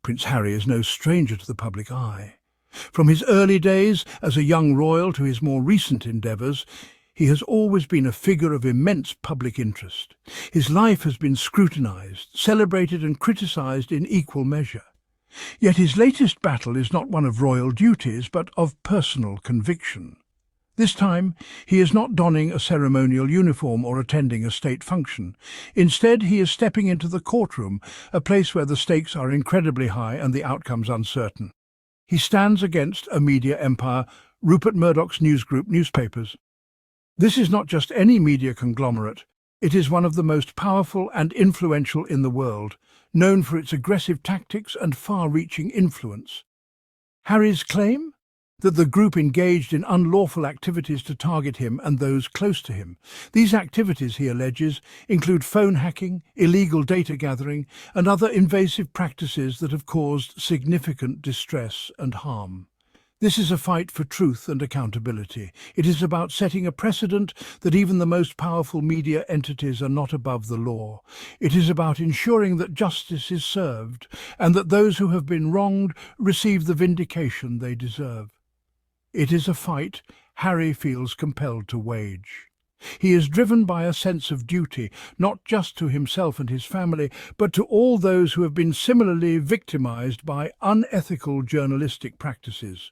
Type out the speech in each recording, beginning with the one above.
Prince Harry is no stranger to the public eye. From his early days as a young royal to his more recent endeavours, he has always been a figure of immense public interest. His life has been scrutinised, celebrated and criticised in equal measure. Yet his latest battle is not one of royal duties, but of personal conviction. This time, he is not donning a ceremonial uniform or attending a state function. Instead, he is stepping into the courtroom, a place where the stakes are incredibly high and the outcomes uncertain. He stands against a media empire, Rupert Murdoch's News Group newspapers. This is not just any media conglomerate. It is one of the most powerful and influential in the world, known for its aggressive tactics and far-reaching influence. Harry's claim? That the group engaged in unlawful activities to target him and those close to him. These activities, he alleges, include phone hacking, illegal data gathering, and other invasive practices that have caused significant distress and harm. This is a fight for truth and accountability. It is about setting a precedent that even the most powerful media entities are not above the law. It is about ensuring that justice is served and that those who have been wronged receive the vindication they deserve. It is a fight Harry feels compelled to wage. He is driven by a sense of duty, not just to himself and his family, but to all those who have been similarly victimized by unethical journalistic practices.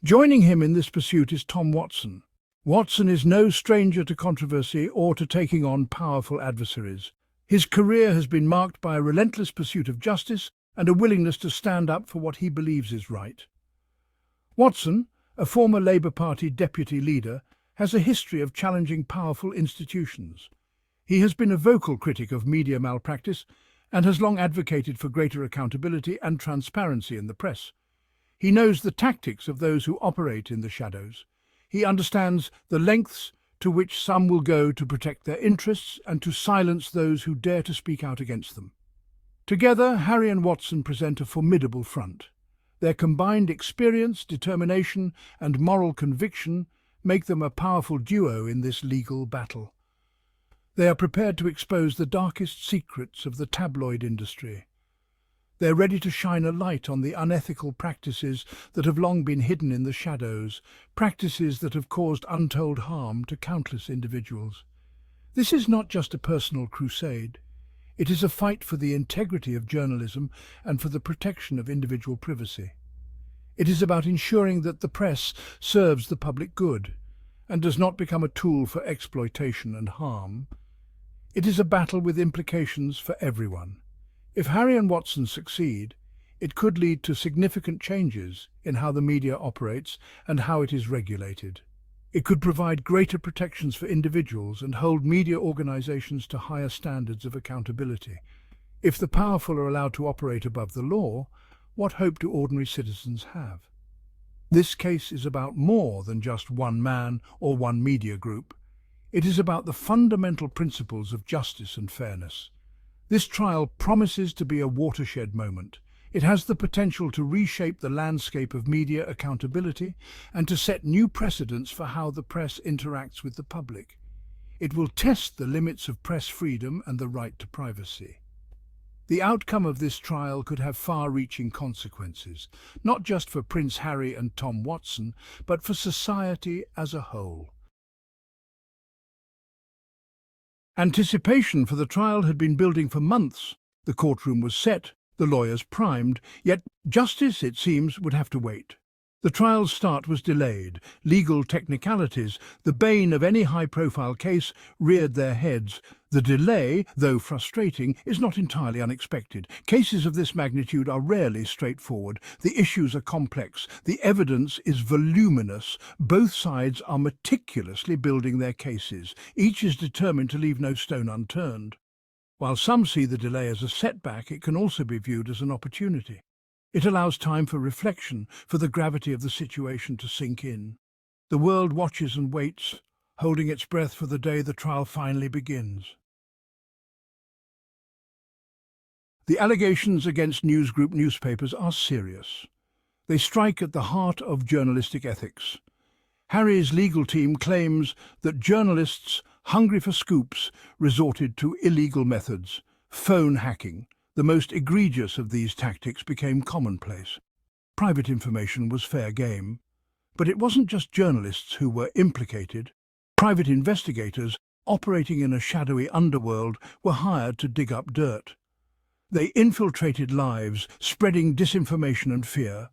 Joining him in this pursuit is Tom Watson. Watson is no stranger to controversy or to taking on powerful adversaries. His career has been marked by a relentless pursuit of justice and a willingness to stand up for what he believes is right. Watson, a former Labour Party deputy leader, has a history of challenging powerful institutions. He has been a vocal critic of media malpractice and has long advocated for greater accountability and transparency in the press. He knows the tactics of those who operate in the shadows. He understands the lengths to which some will go to protect their interests and to silence those who dare to speak out against them. Together, Harry and Watson present a formidable front. Their combined experience, determination, and moral conviction make them a powerful duo in this legal battle. They are prepared to expose the darkest secrets of the tabloid industry. They're ready to shine a light on the unethical practices that have long been hidden in the shadows, practices that have caused untold harm to countless individuals. This is not just a personal crusade. It is a fight for the integrity of journalism and for the protection of individual privacy. It is about ensuring that the press serves the public good and does not become a tool for exploitation and harm. It is a battle with implications for everyone. If Harry and Watson succeed, it could lead to significant changes in how the media operates and how it is regulated. It could provide greater protections for individuals and hold media organizations to higher standards of accountability. If the powerful are allowed to operate above the law, what hope do ordinary citizens have? This case is about more than just one man or one media group. It is about the fundamental principles of justice and fairness. This trial promises to be a watershed moment. It has the potential to reshape the landscape of media accountability and to set new precedents for how the press interacts with the public. It will test the limits of press freedom and the right to privacy. The outcome of this trial could have far-reaching consequences, not just for Prince Harry and Tom Watson, but for society as a whole. Anticipation for the trial had been building for months. The courtroom was set, the lawyers primed, yet justice, it seems, would have to wait. The trial's start was delayed. Legal technicalities, the bane of any high-profile case, reared their heads. The delay, though frustrating, is not entirely unexpected. Cases of this magnitude are rarely straightforward. The issues are complex. The evidence is voluminous. Both sides are meticulously building their cases. Each is determined to leave no stone unturned. While some see the delay as a setback, it can also be viewed as an opportunity. It allows time for reflection, for the gravity of the situation to sink in. The world watches and waits, holding its breath for the day the trial finally begins. The allegations against News Group newspapers are serious. They strike at the heart of journalistic ethics. Harry's legal team claims that journalists hungry for scoops resorted to illegal methods, phone hacking, The most egregious of these tactics became commonplace. Private information was fair game. But it wasn't just journalists who were implicated. Private investigators, operating in a shadowy underworld, were hired to dig up dirt. They infiltrated lives, spreading disinformation and fear.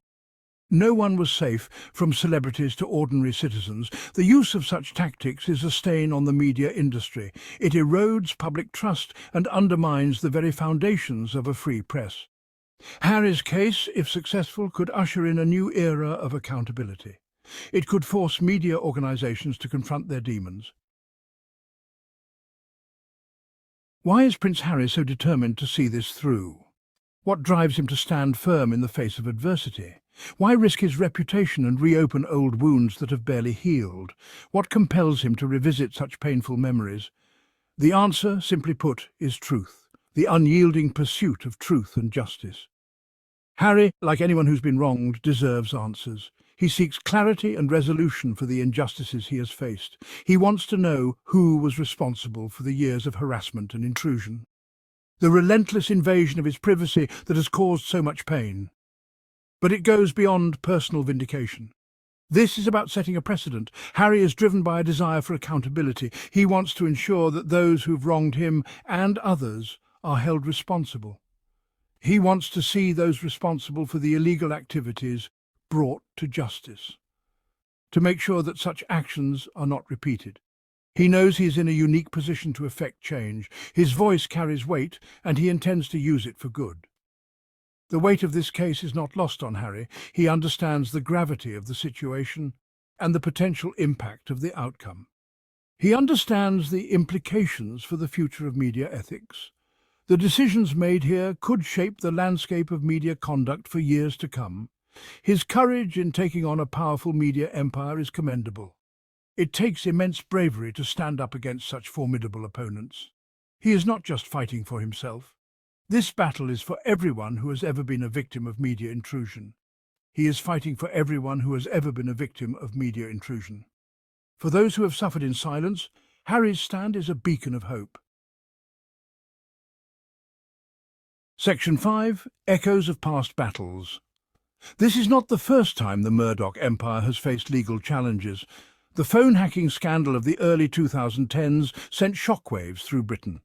No one was safe, from celebrities to ordinary citizens. The use of such tactics is a stain on the media industry. It erodes public trust and undermines the very foundations of a free press. Harry's case, if successful, could usher in a new era of accountability. It could force media organizations to confront their demons. Why is Prince Harry so determined to see this through? What drives him to stand firm in the face of adversity? Why risk his reputation and reopen old wounds that have barely healed? What compels him to revisit such painful memories? The answer, simply put, is truth, the unyielding pursuit of truth and justice. Harry, like anyone who's been wronged, deserves answers. He seeks clarity and resolution for the injustices he has faced. He wants to know who was responsible for the years of harassment and intrusion, the relentless invasion of his privacy that has caused so much pain. But it goes beyond personal vindication. This is about setting a precedent. Harry is driven by a desire for accountability. He wants to ensure that those who've wronged him and others are held responsible. He wants to see those responsible for the illegal activities brought to justice, to make sure that such actions are not repeated. He knows he is in a unique position to effect change. His voice carries weight, and he intends to use it for good. The weight of this case is not lost on Harry. He understands the gravity of the situation and the potential impact of the outcome. He understands the implications for the future of media ethics. The decisions made here could shape the landscape of media conduct for years to come. His courage in taking on a powerful media empire is commendable. It takes immense bravery to stand up against such formidable opponents. He is not just fighting for himself. This battle is for everyone who has ever been a victim of media intrusion. He is fighting for everyone who has ever been a victim of media intrusion. For those who have suffered in silence, Harry's stand is a beacon of hope. Section 5. Echoes of Past Battles. This is not the first time the Murdoch empire has faced legal challenges. The phone hacking scandal of the early 2010s sent shockwaves through Britain.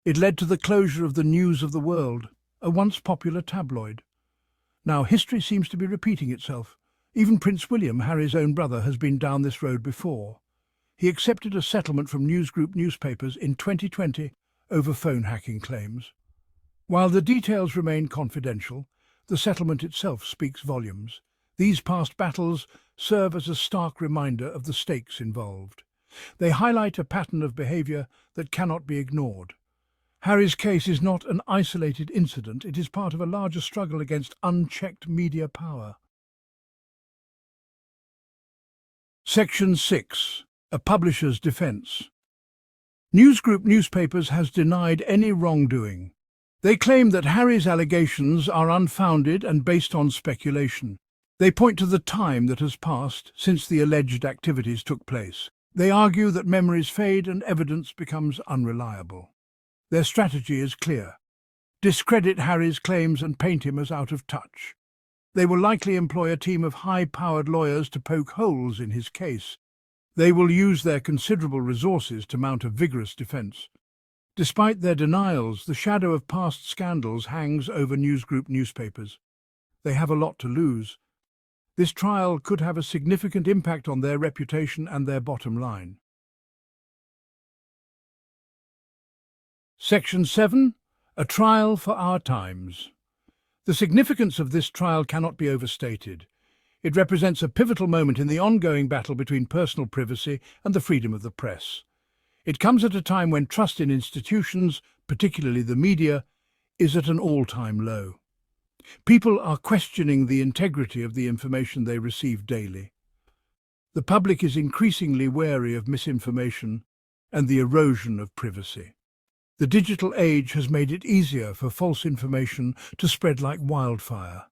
It led to the closure of the News of the World, a once popular tabloid. Now history seems to be repeating itself. Even Prince William, Harry's own brother, has been down this road before. He accepted a settlement from News Group newspapers in 2020 over phone hacking claims. While the details remain confidential, the settlement itself speaks volumes. These past battles serve as a stark reminder of the stakes involved. They highlight a pattern of behaviour that cannot be ignored. Harry's case is not an isolated incident. It is part of a larger struggle against unchecked media power. Section 6. A Publisher's Defence. News Group newspapers has denied any wrongdoing. They claim that Harry's allegations are unfounded and based on speculation. They point to the time that has passed since the alleged activities took place. They argue that memories fade and evidence becomes unreliable. Their strategy is clear: discredit Harry's claims and paint him as out of touch. They will likely employ a team of high-powered lawyers to poke holes in his case. They will use their considerable resources to mount a vigorous defence. Despite their denials, the shadow of past scandals hangs over News Group newspapers. They have a lot to lose. This trial could have a significant impact on their reputation and their bottom line. Section 7. A Trial for Our Times. The significance of this trial cannot be overstated. It represents a pivotal moment in the ongoing battle between personal privacy and the freedom of the press. It comes at a time when trust in institutions, particularly the media, is at an all-time low. People are questioning the integrity of the information they receive daily. The public is increasingly wary of misinformation and the erosion of privacy. The digital age has made it easier for false information to spread like wildfire,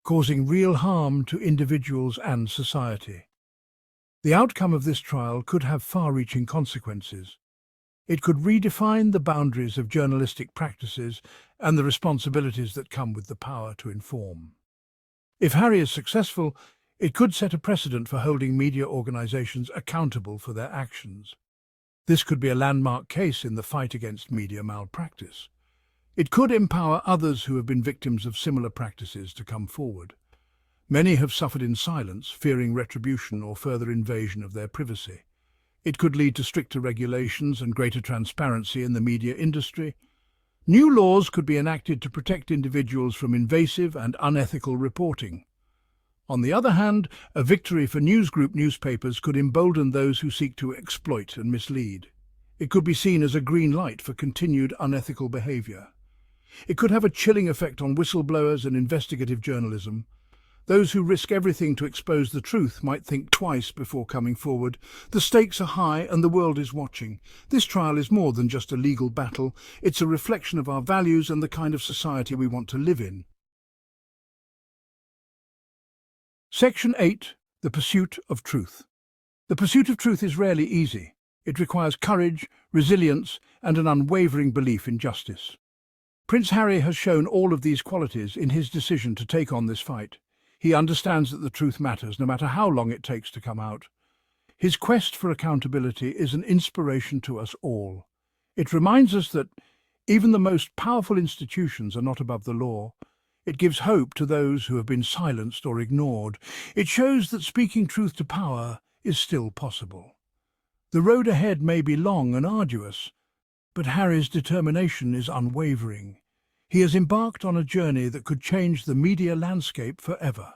causing real harm to individuals and society. The outcome of this trial could have far-reaching consequences. It could redefine the boundaries of journalistic practices and the responsibilities that come with the power to inform. If Harry is successful, it could set a precedent for holding media organizations accountable for their actions. This could be a landmark case in the fight against media malpractice. It could empower others who have been victims of similar practices to come forward. Many have suffered in silence, fearing retribution or further invasion of their privacy. It could lead to stricter regulations and greater transparency in the media industry. New laws could be enacted to protect individuals from invasive and unethical reporting. On the other hand, a victory for newsgroup newspapers could embolden those who seek to exploit and mislead. It could be seen as a green light for continued unethical behavior. It could have a chilling effect on whistleblowers and investigative journalism. Those who risk everything to expose the truth might think twice before coming forward. The stakes are high and the world is watching. This trial is more than just a legal battle. It's a reflection of our values and the kind of society we want to live in. Section 8. The Pursuit of Truth. The pursuit of truth is rarely easy. It requires courage, resilience, and an unwavering belief in justice. Prince Harry has shown all of these qualities in his decision to take on this fight. He understands that the truth matters, no matter how long it takes to come out. His quest for accountability is an inspiration to us all. It reminds us that even the most powerful institutions are not above the law. It gives hope to those who have been silenced or ignored. It shows that speaking truth to power is still possible. The road ahead may be long and arduous, but Harry's determination is unwavering. He has embarked on a journey that could change the media landscape forever.